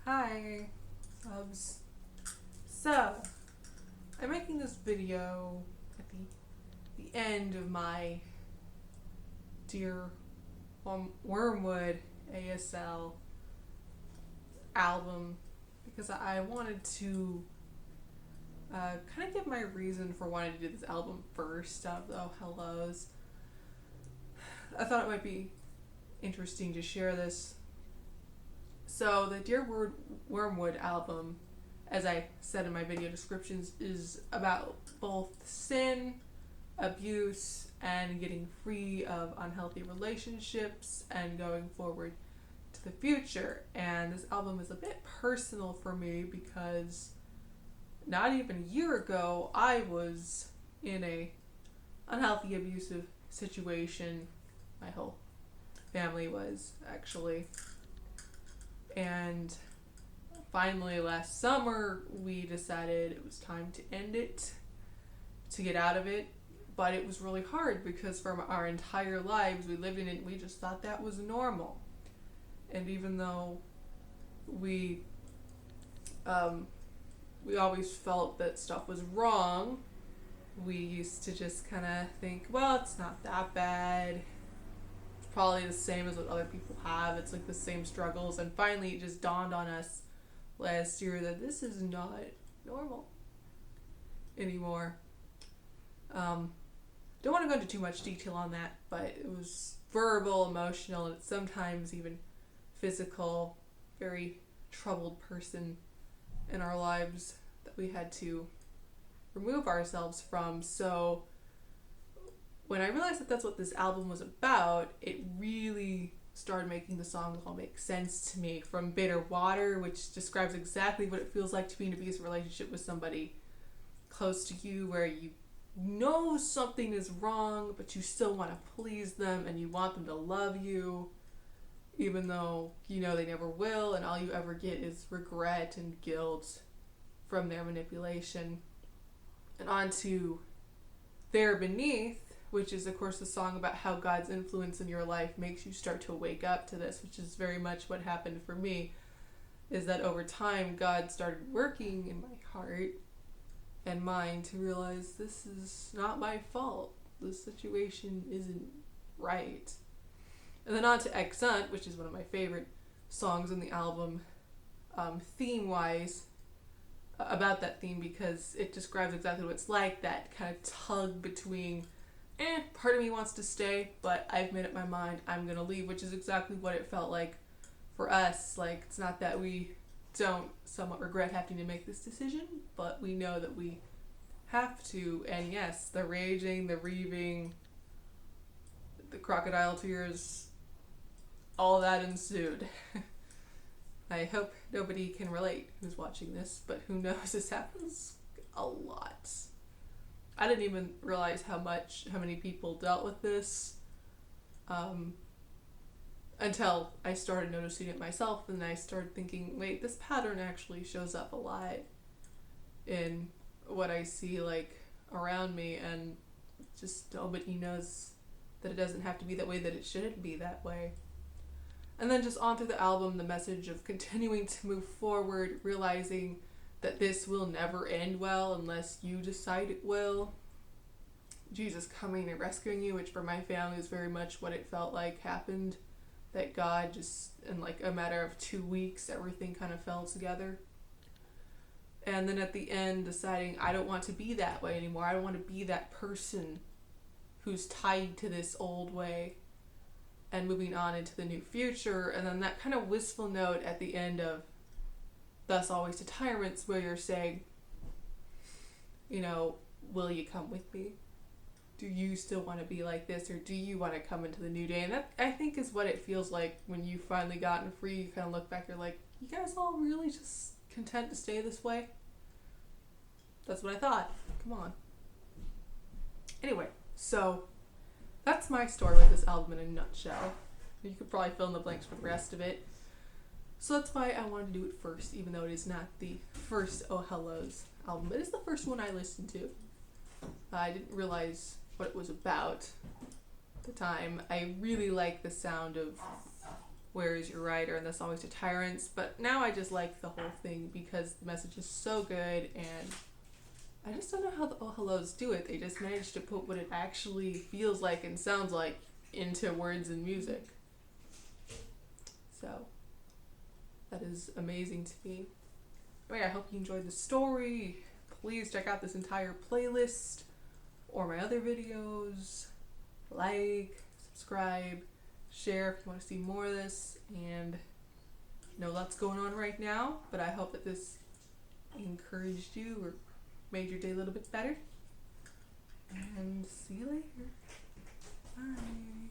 Hi, subs. So, I'm making this video at the end of my Dear Wormwood ASL album because I wanted to kind of give my reason for wanting to do this album first of the Hellos. I thought it might be interesting to share this. So the Dear Wormwood album, as I said in my video descriptions, is about both sin, abuse, and getting free of unhealthy relationships and going forward to the future. And this album is a bit personal for me because not even a year ago I was in a unhealthy, abusive situation. My whole family was, actually. And finally last summer we decided it was time to end it, to get out of it. But it was really hard because from our entire lives we lived in it, we just thought that was normal. And even though we always felt that stuff was wrong, we used to just kind of think, well, it's not that bad. It's probably the same as what other people have. It's like the same struggles. And finally it just dawned on us last year that this is not normal anymore. Don't want to go into too much detail on that, but it was verbal, emotional, and sometimes even physical. Very troubled person in our lives that we had to remove ourselves from. So when I realized that that's what this album was about, it really started making the songs all make sense to me. From Bitter Water, which describes exactly what it feels like to be in an abusive relationship with somebody close to you, where you know something is wrong, but you still want to please them and you want them to love you, even though you know they never will, and all you ever get is regret and guilt from their manipulation. And on to There Beneath, which is of course a song about how God's influence in your life makes you start to wake up to this, which is very much what happened for me, is that over time God started working in my heart and mind to realize this is not my fault. This situation isn't right. And then on to Exeunt, which is one of my favorite songs on the album, theme-wise, about that theme, because it describes exactly what it's like, that kind of tug between, part of me wants to stay, but I've made up my mind, I'm gonna leave, which is exactly what it felt like for us. Like, it's not that we don't somewhat regret having to make this decision, but we know that we have to. And yes, the raging, the reaving, the crocodile tears, all that ensued. I hope nobody can relate who's watching this, but who knows, this happens a lot. I didn't even realize how many people dealt with this until I started noticing it myself, and I started thinking, wait, this pattern actually shows up a lot in what I see like around me, and just nobody knows that it doesn't have to be that way, that it shouldn't be that way. And then just on through the album, the message of continuing to move forward, realizing that this will never end well unless you decide it will. Jesus coming and rescuing you, which for my family is very much what it felt like happened. That God just, in like a matter of 2 weeks, everything kind of fell together. And then at the end, deciding I don't want to be that way anymore. I don't want to be that person who's tied to this old way, and moving on into the new future. And then that kind of wistful note at the end of Thus Always to Tyrants, where you're saying, will you come with me? Do you still want to be like this, or do you want to come into the new day? And that, I think, is what it feels like when you've finally gotten free. You kind of look back, you're like, you guys all really just content to stay this way? That's what I thought. Come on. Anyway, so that's my story with this album in a nutshell. You could probably fill in the blanks for the rest of it. So that's why I wanted to do it first, even though it is not the first Oh Hellos album. It is the first one I listened to. I didn't realize what it was about at the time. I really like the sound of where is your rider, and that's always to tyrants. But now I just like the whole thing because the message is so good, and I just don't know how the Oh Hellos do it. They just manage to put what it actually feels like and sounds like into words and music. So that is amazing to me. Anyway, I hope you enjoyed the story. Please check out this entire playlist or my other videos. Like, subscribe, share if you want to see more of this. And I know lots going on right now, but I hope that this encouraged you or made your day a little bit better. And see you later. Bye.